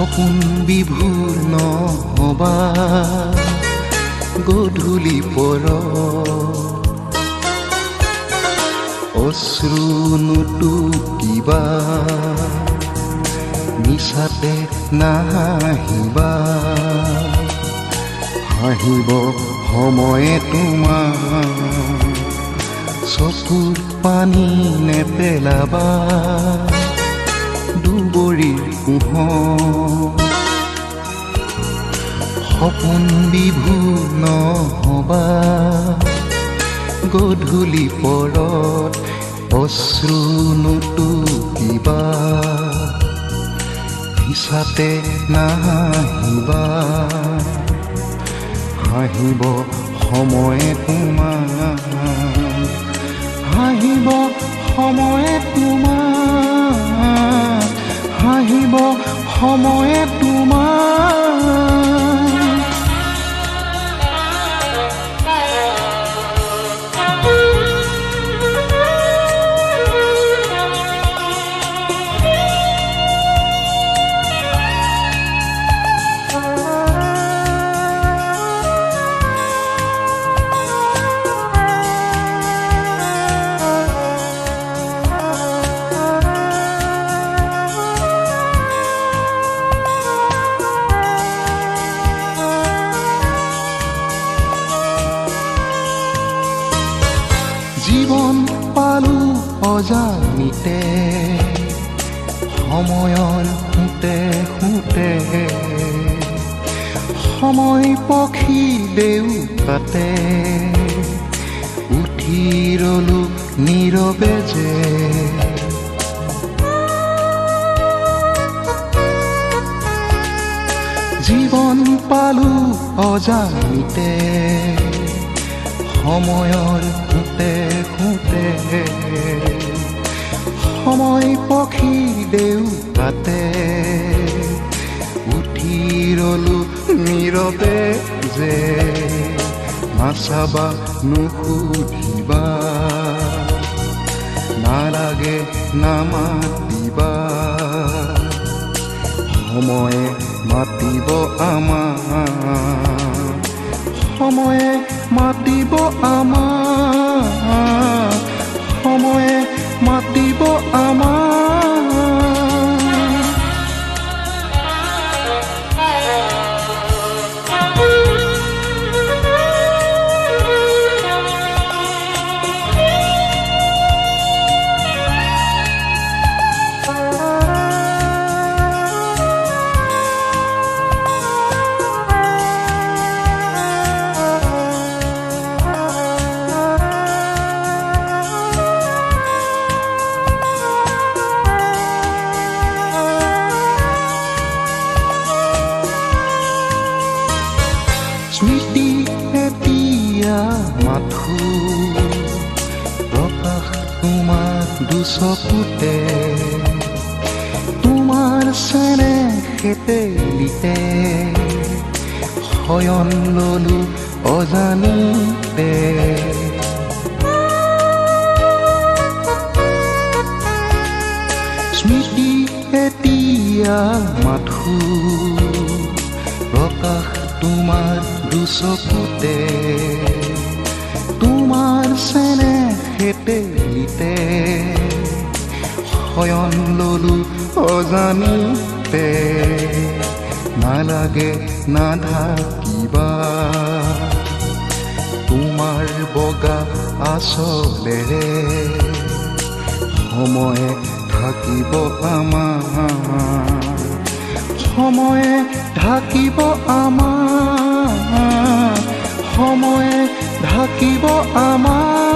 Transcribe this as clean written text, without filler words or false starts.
সপোন বিভোৰ নহবা গধূলি পৰ অশ্ৰু নুটুকিবা মিছাতে নাহিবা হাঁহিব সময়ে তোমাৰ চকুৰ পানী নেপেলাবা দুবৰি কুঁহৰ সপোন বিভোৰ নহবা গধূলি পৰত অশ্ৰু নুটুকিবা মিছাতে নাহিবা হাঁহিব সময়ে তোমাৰ হাঁহিব সময়ে তোমাৰ হাঁহিব সময়ে তোমাৰ জীৱন পালো অজানিতে সময়ৰ সোঁতে সোঁতে সময় পক্ষী দেউকাতে উঠি ৰলো নীৰৱে যে জীৱন পালো অজানিতে সময়ৰ সোঁতে সোঁতে সময় পক্ষী দেউকাতে উঠি ৰলো নীৰৱে যে নাচাবা নুসুধিবা নালাগে নামাতিবা সময়ে মাতিব আমাক সময়ে মাতিব আমাক সময়ে মাতিব আমাক স্মৃতি এতিয়া মাথো প্ৰকাশ তোমাৰ দুচকুতে তোমাৰ চেনেহে লিতে শয়ন ললো অজানিতে স্মৃতি এতিয়া মাথো প্ৰকাশ তোমাৰ দুচকুতে তোমাৰ চেনেহে লিতে শয়ন ললো অজানিতে নালাগে নাথাকিবা তোমাৰ বগা আচলেৰে সময়ে থাকিব আমাৰ সময়ে ঢাকিব আমাক সময়ে ঢাকিব আমাক